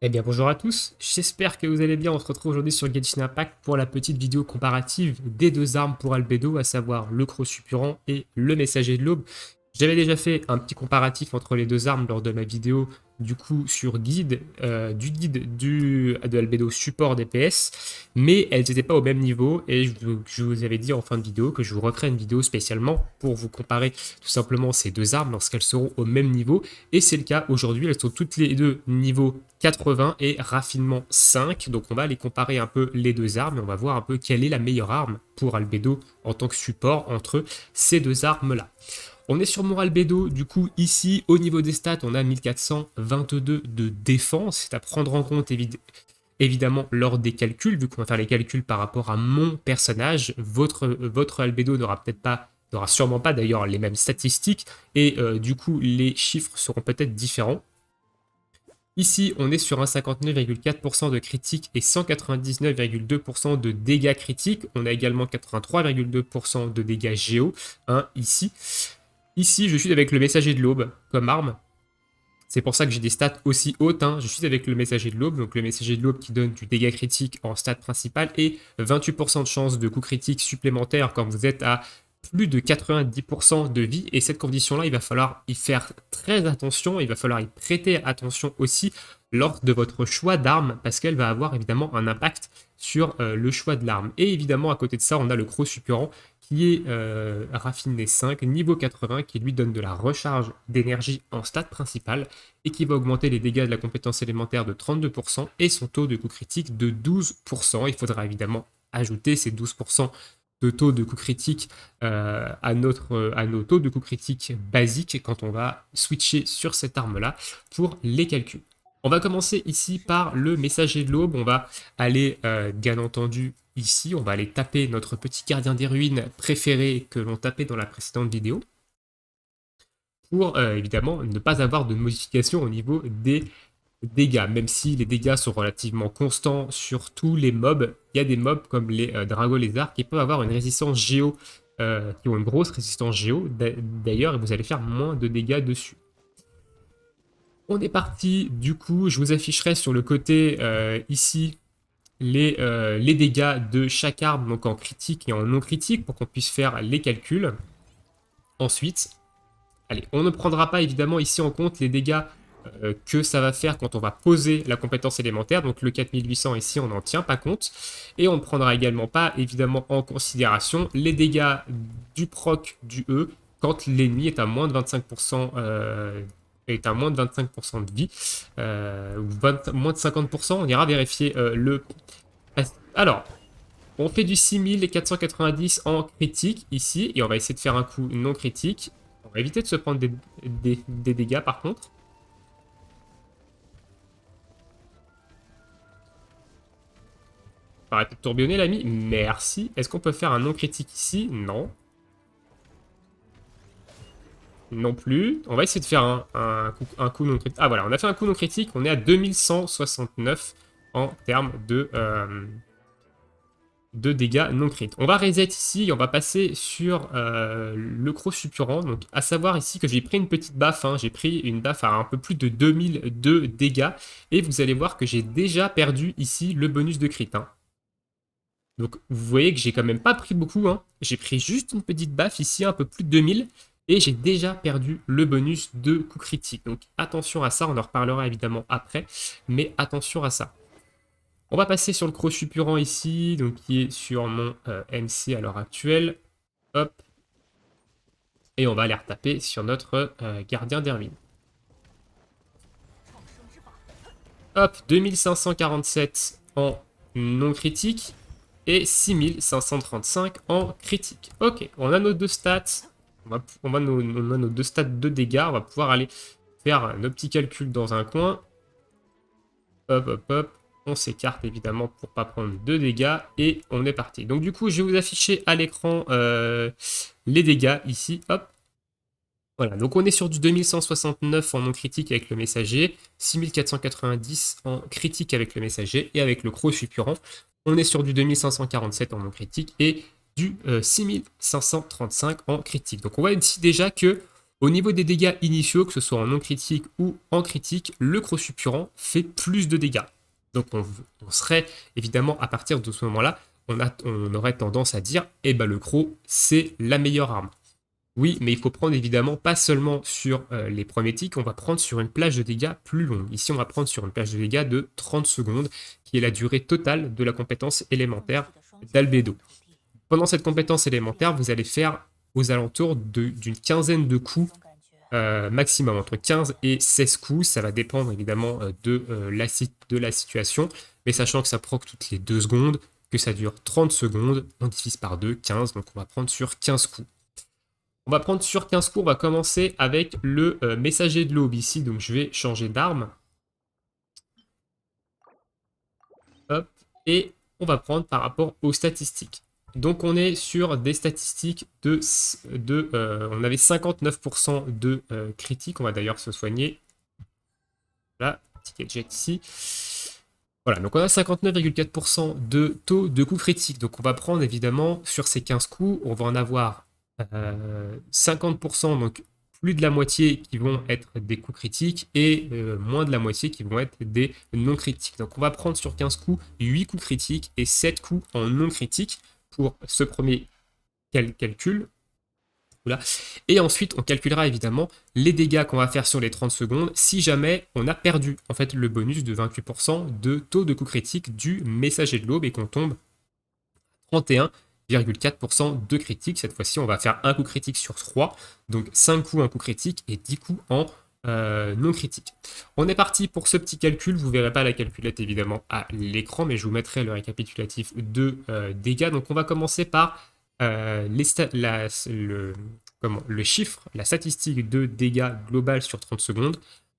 Eh bien bonjour à tous, j'espère que vous allez bien. On se retrouve aujourd'hui sur Genshin Impact pour la petite vidéo comparative des deux armes pour Albedo, à savoir le Croc Suppurant et le Messager de l'Aube. J'avais déjà fait un petit comparatif entre les deux armes lors de ma vidéo du coup sur de Albedo support DPS, mais elles n'étaient pas au même niveau et je vous avais dit en fin de vidéo que je vous referai une vidéo spécialement pour vous comparer tout simplement ces deux armes lorsqu'elles seront au même niveau. Et c'est le cas aujourd'hui, elles sont toutes les deux niveau 80 et raffinement 5. Donc on va aller comparer un peu les deux armes et on va voir un peu quelle est la meilleure arme pour Albedo en tant que support entre ces deux armes-là. On est sur mon Albedo, du coup ici au niveau des stats on a 1422 de défense, c'est à prendre en compte évidemment lors des calculs, vu qu'on va faire les calculs par rapport à mon personnage. Votre Albedo n'aura sûrement pas d'ailleurs les mêmes statistiques et du coup les chiffres seront peut-être différents. Ici, on est sur un 59,4% de critique et 199,2% de dégâts critiques. On a également 83,2% de dégâts géo, ici. Ici, je suis avec le Messager de l'Aube comme arme. C'est pour ça que j'ai des stats aussi hautes. Je suis avec le Messager de l'Aube, donc le Messager de l'Aube qui donne du dégât critique en stat principal et 28% de chance de coup critique supplémentaire quand vous êtes à plus de 90% de vie. Et cette condition-là, il va falloir y faire très attention, il va falloir y prêter attention aussi lors de votre choix d'arme, parce qu'elle va avoir évidemment un impact sur le choix de l'arme. Et évidemment, à côté de ça, on a le Croc Suppurant qui est raffiné 5, niveau 80, qui lui donne de la recharge d'énergie en stat principal et qui va augmenter les dégâts de la compétence élémentaire de 32% et son taux de coup critique de 12%. Il faudra évidemment ajouter ces 12% de taux de coup critique à nos taux de coup critique basiques quand on va switcher sur cette arme-là pour les calculs. On va commencer ici par le Messager de l'Aube. On va aller, bien entendu, ici. On va aller taper notre petit gardien des ruines préféré que l'on tapait dans la précédente vidéo. Pour, évidemment, ne pas avoir de modification au niveau des dégâts. Même si les dégâts sont relativement constants sur tous les mobs, il y a des mobs comme les dragons lézards qui peuvent avoir une résistance géo, qui ont une grosse résistance géo d'ailleurs, et vous allez faire moins de dégâts dessus. On est parti, du coup, je vous afficherai sur le côté ici les dégâts de chaque arme, donc en critique et en non critique, pour qu'on puisse faire les calculs. Ensuite, allez, on ne prendra pas évidemment ici en compte les dégâts que ça va faire quand on va poser la compétence élémentaire, donc le 4800 ici on n'en tient pas compte, et on ne prendra également pas évidemment en considération les dégâts du proc du E quand l'ennemi est à moins de 25%, de vie, ou moins de 50%, on ira vérifier le... Alors, on fait du 6490 en critique ici, et on va essayer de faire un coup non critique. On va éviter de se prendre des dégâts par contre. Arrêtez de tourbillonner l'ami, merci. Est-ce qu'on peut faire un non critique ici? Non. Non plus. On va essayer de faire un coup non critique. Ah voilà, on a fait un coup non critique, on est à 2169 en termes de dégâts non crit. On va reset ici et on va passer sur le Croc Suppurant. Donc à savoir ici que j'ai pris une petite baffe, j'ai pris une baffe à un peu plus de 2002 dégâts et vous allez voir que j'ai déjà perdu ici le bonus de crit. Donc vous voyez que j'ai quand même pas pris beaucoup, j'ai pris juste une petite baffe ici, un peu plus de 2000 et j'ai déjà perdu le bonus de coup critique. Donc attention à ça, on en reparlera évidemment après, mais attention à ça. On va passer sur le Croc Suppurant ici, donc qui est sur mon MC à l'heure actuelle. Hop. Et on va aller retaper sur notre gardien des ruines. Hop, 2547 en non critique et 6535 en critique. Ok, on a nos deux stats. On a nos deux stats de dégâts. On va pouvoir aller faire nos petits calculs dans un coin. Hop, hop, hop. On s'écarte évidemment pour pas prendre de dégâts et on est parti. Donc du coup, je vais vous afficher à l'écran les dégâts ici. Hop. Voilà, donc on est sur du 2169 en non critique avec le messager, 6490 en critique avec le messager et avec le Croc Suppurant, on est sur du 2547 en non critique et du 6535 en critique. Donc on voit ici déjà que Au niveau des dégâts initiaux, que ce soit en non critique ou en critique, le croc suppurant fait plus de dégâts. Donc on serait évidemment à partir de ce moment-là, on aurait tendance à dire, eh ben le croc c'est la meilleure arme. Oui, mais il faut prendre évidemment pas seulement sur les premiers tics, on va prendre sur une plage de dégâts plus longue. Ici, on va prendre sur une plage de dégâts de 30 secondes, qui est la durée totale de la compétence élémentaire d'Albedo. Pendant cette compétence élémentaire, vous allez faire aux alentours d'une quinzaine de coups maximum, entre 15 et 16 coups. Ça va dépendre évidemment de la situation, mais sachant que ça proc toutes les 2 secondes, que ça dure 30 secondes, on divise par 2, 15, donc on va prendre sur 15 coups. On va prendre sur 15 coups, on va commencer avec le messager de l'aube ici, donc je vais changer d'arme. Hop, et on va prendre par rapport aux statistiques. Donc on est sur des statistiques on avait 59% de critiques, on va d'ailleurs se soigner. Là, petit gadget ici. Voilà, donc on a 59,4% de taux de coups critiques. Donc on va prendre évidemment sur ces 15 coups, on va en avoir 50%, donc plus de la moitié qui vont être des coups critiques et moins de la moitié qui vont être des non critiques. Donc on va prendre sur 15 coups 8 coups critiques et 7 coups en non critiques pour ce premier calcul. Voilà. Et ensuite, on calculera évidemment les dégâts qu'on va faire sur les 30 secondes si jamais on a perdu en fait le bonus de 28% de taux de coup critique du messager de l'aube et qu'on tombe 31,4% de critique. Cette fois-ci, on va faire un coup critique sur 3, donc 5 coups en coup critique et 10 coups en non critique. On est parti pour ce petit calcul. Vous ne verrez pas la calculette évidemment à l'écran, mais je vous mettrai le récapitulatif de dégâts. Donc on va commencer par le chiffre, la statistique de dégâts global sur 30 secondes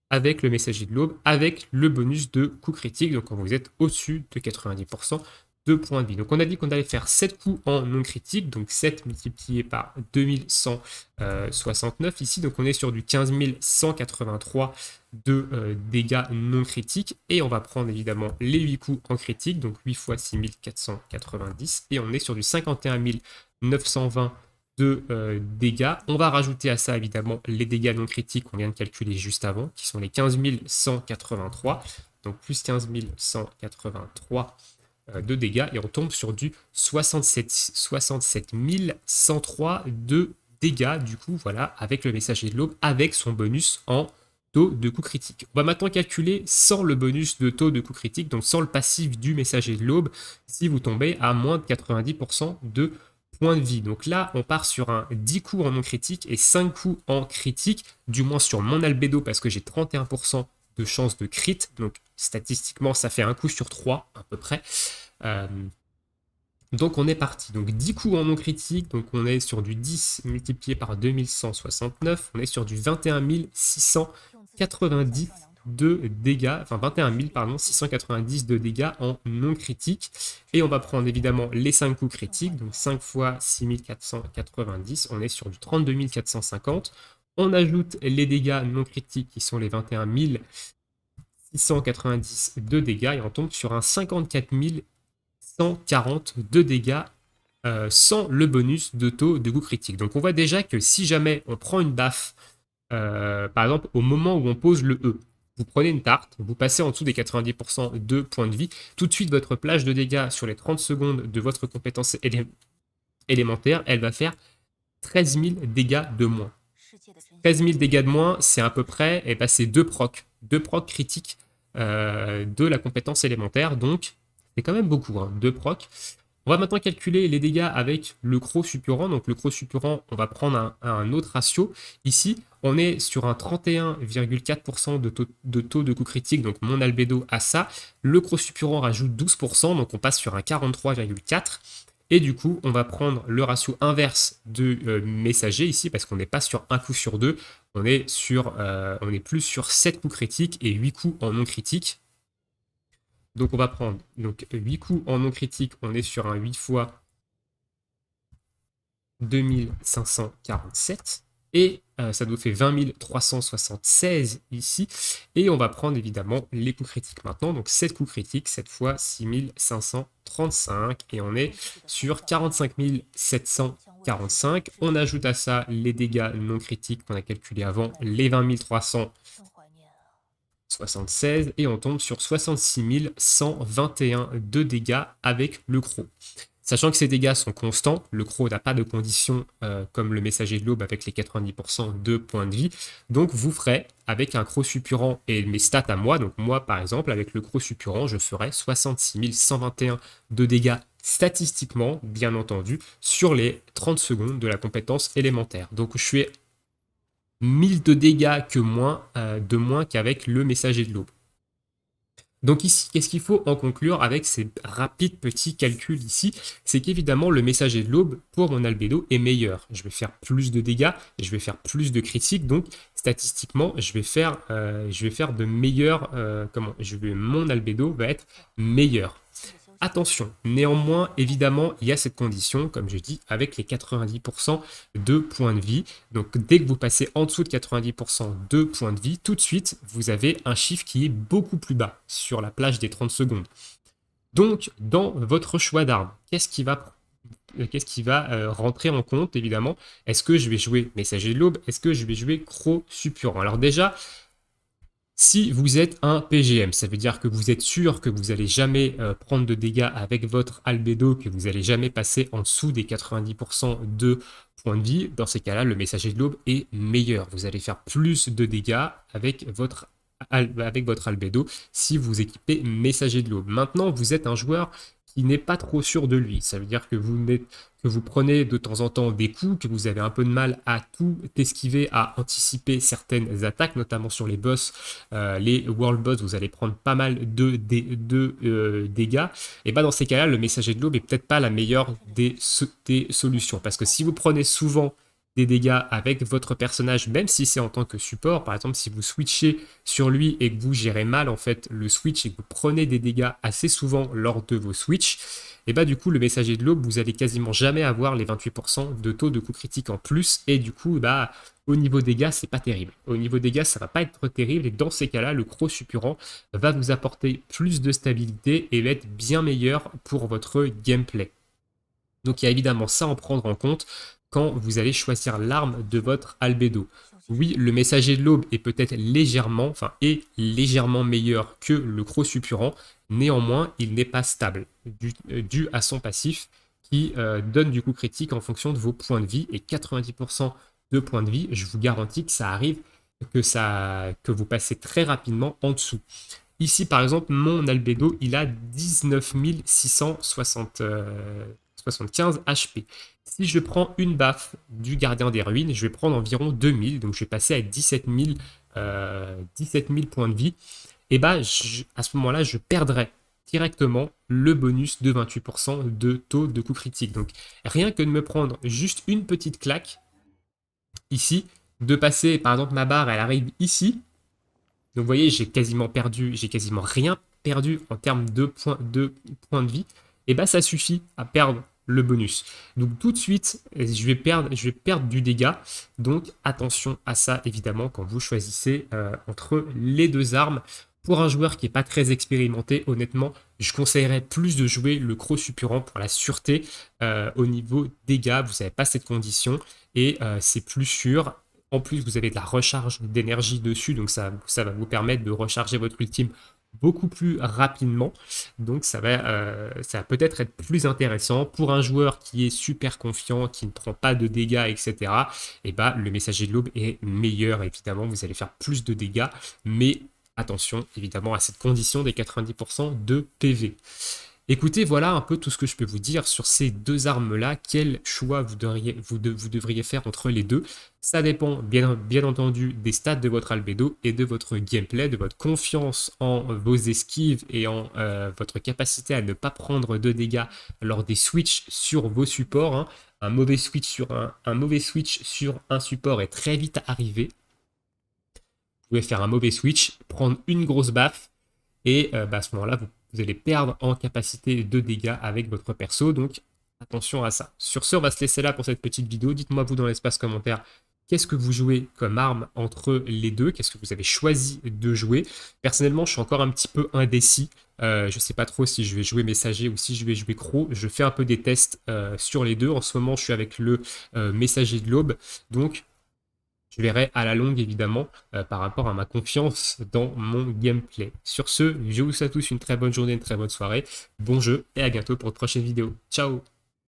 avec le messager de l'aube, avec le bonus de coup critique. Donc quand vous êtes au-dessus de 90% de points de vie. Donc on a dit qu'on allait faire 7 coups en non critique, donc 7 multiplié par 2169 ici, donc on est sur du 15 183 de dégâts non critiques, et on va prendre évidemment les 8 coups en critique, donc 8 fois 6490, et on est sur du 51 920 de dégâts. On va rajouter à ça évidemment les dégâts non critiques qu'on vient de calculer juste avant, qui sont les 15 183, donc plus 15 183 de dégâts, et on tombe sur du 67 103 de dégâts, du coup, voilà, avec le messager de l'aube, avec son bonus en taux de coup critique. On va maintenant calculer sans le bonus de taux de coup critique, donc sans le passif du messager de l'aube, si vous tombez à moins de 90% de points de vie. Donc là, on part sur un 10 coups en non critique et 5 coups en critique, du moins sur mon albédo, parce que j'ai 31% de chance de crit, donc statistiquement ça fait un coup sur 3 à peu près. Donc on est parti, donc 10 coups en non critique, donc on est sur du 10 multiplié par 2169, on est sur du 21 690 de dégâts, enfin 21 000 pardon, 690 de dégâts en non critique, et on va prendre évidemment les 5 coups critiques, donc 5 fois 6490, on est sur du 32 450, on ajoute les dégâts non critiques qui sont les 21 690 de dégâts, et on tombe sur un 54 140 de dégâts sans le bonus de taux de coup critique. Donc on voit déjà que si jamais on prend une baffe, par exemple au moment où on pose le E, vous prenez une tarte, vous passez en dessous des 90% de points de vie, tout de suite votre plage de dégâts sur les 30 secondes de votre compétence élémentaire, elle va faire 13 000 dégâts de moins. 13 000 dégâts de moins, c'est à peu près, et ben c'est 2 procs critiques de la compétence élémentaire, donc c'est quand même beaucoup, hein, 2 procs. On va maintenant calculer les dégâts avec le croc suppurant. Donc le croc suppurant, on va prendre un autre ratio. Ici, on est sur un 31,4% de taux de coup critique, donc mon albédo a ça. Le croc suppurant rajoute 12%, donc on passe sur un 43,4%. Et du coup, on va prendre le ratio inverse de messager ici, parce qu'on n'est pas sur un coup sur 2, on est plus sur 7 coups critiques et 8 coups en non critique. Donc on va prendre 8 coups en non critique, on est sur un 8 fois 2547, et ça nous fait 20 376 ici, et on va prendre évidemment les coups critiques maintenant, donc 7 coups critiques, cette fois 6535, et on est sur 45 700 45. On ajoute à ça les dégâts non critiques qu'on a calculés avant, les 20 376, et on tombe sur 66 121 de dégâts avec le croc. Sachant que ces dégâts sont constants, le croc n'a pas de conditions comme le messager de l'aube avec les 90% de points de vie, donc vous ferez avec un croc suppurant et mes stats à moi, donc moi par exemple avec le croc suppurant je ferai 66 121 de dégâts statistiquement, bien entendu, sur les 30 secondes de la compétence élémentaire. Donc je fais 1000 de dégâts de moins qu'avec le messager de l'aube. Donc ici, qu'est-ce qu'il faut en conclure avec ces rapides petits calculs ici? C'est qu'évidemment, le messager de l'aube pour mon albédo est meilleur. Je vais faire plus de dégâts, et je vais faire plus de critiques, donc statistiquement, je vais faire de meilleurs... mon albédo va être meilleur. Attention, néanmoins, évidemment, il y a cette condition, comme je dis, avec les 90% de points de vie. Donc, dès que vous passez en dessous de 90% de points de vie, tout de suite, vous avez un chiffre qui est beaucoup plus bas sur la plage des 30 secondes. Donc, dans votre choix d'arme, qu'est-ce qui va rentrer en compte, évidemment? Est-ce que je vais jouer Messager de l'Aube? Est-ce que je vais jouer Croc Suppurant? Alors déjà, si vous êtes un PGM, ça veut dire que vous êtes sûr que vous n'allez jamais prendre de dégâts avec votre albédo, que vous n'allez jamais passer en dessous des 90% de points de vie. Dans ces cas-là, le messager de l'aube est meilleur. Vous allez faire plus de dégâts avec votre albédo si vous équipez messager de l'aube. Maintenant, vous êtes un joueur qui n'est pas trop sûr de lui. Ça veut dire que vous prenez de temps en temps des coups, que vous avez un peu de mal à tout esquiver, à anticiper certaines attaques, notamment sur les boss, les world boss, vous allez prendre pas mal de dégâts. Et bah dans ces cas-là, le messager de l'aube est peut-être pas la meilleure des solutions. Parce que si vous prenez souvent des dégâts avec votre personnage, même si c'est en tant que support, par exemple si vous switchez sur lui et que vous gérez mal en fait le switch et que vous prenez des dégâts assez souvent lors de vos switches, et bah du coup le messager de l'aube, vous allez quasiment jamais avoir les 28% de taux de coup critique en plus, et du coup bah au niveau dégâts c'est pas terrible. Au niveau dégâts ça va pas être terrible, et dans ces cas-là le croc suppurant va vous apporter plus de stabilité et va être bien meilleur pour votre gameplay. Donc il y a évidemment ça à en prendre en compte quand vous allez choisir l'arme de votre albédo. Oui, le messager de l'aube est peut-être légèrement meilleur que le croc suppurant, néanmoins, il n'est pas stable, dû à son passif qui donne du coup critique en fonction de vos points de vie, et 90% de points de vie, je vous garantis que ça arrive, que vous passez très rapidement en dessous. Ici, par exemple, mon albédo, il a 19 675 HP. Si je prends une baffe du gardien des ruines, je vais prendre environ 2000, donc je vais passer à 17 000 points de vie. Et bah, à ce moment-là, je perdrai directement le bonus de 28% de taux de coup critique. Donc, rien que de me prendre juste une petite claque, ici, de passer, par exemple, ma barre, elle arrive ici. Donc, vous voyez, j'ai quasiment rien perdu en termes de points de vie. Et bah, ça suffit à perdre le bonus. Donc tout de suite, je vais perdre du dégât. Donc attention à ça, évidemment, quand vous choisissez entre les deux armes. Pour un joueur qui n'est pas très expérimenté, honnêtement, je conseillerais plus de jouer le croc suppurant pour la sûreté. Au niveau dégâts, vous n'avez pas cette condition et c'est plus sûr. En plus, vous avez de la recharge d'énergie dessus, donc ça va vous permettre de recharger votre ultime beaucoup plus rapidement, donc ça va peut-être être plus intéressant pour un joueur qui est super confiant, qui ne prend pas de dégâts, etc. Et bah le messager de l'aube est meilleur, évidemment, vous allez faire plus de dégâts, mais attention évidemment à cette condition des 90% de PV. Écoutez, voilà un peu tout ce que je peux vous dire sur ces deux armes-là. Quel choix vous devriez faire entre les deux? Ça dépend bien entendu des stats de votre albédo et de votre gameplay, de votre confiance en vos esquives et en votre capacité à ne pas prendre de dégâts lors des switches sur vos supports. Hein. Un mauvais switch sur un support est très vite arrivé. Vous pouvez faire un mauvais switch, prendre une grosse baffe et à ce moment-là, vous allez perdre en capacité de dégâts avec votre perso, donc attention à ça. Sur ce, on va se laisser là pour cette petite vidéo. Dites-moi vous dans l'espace commentaire qu'est-ce que vous jouez comme arme entre les deux? Qu'est-ce que vous avez choisi de jouer? Personnellement, je suis encore un petit peu indécis. Je ne sais pas trop si je vais jouer messager ou si je vais jouer croc. Je fais un peu des tests sur les deux. En ce moment, je suis avec le messager de l'aube. Donc, je verrai à la longue, évidemment, par rapport à ma confiance dans mon gameplay. Sur ce, je vous souhaite à tous une très bonne journée, une très bonne soirée. Bon jeu et à bientôt pour une prochaine vidéo. Ciao!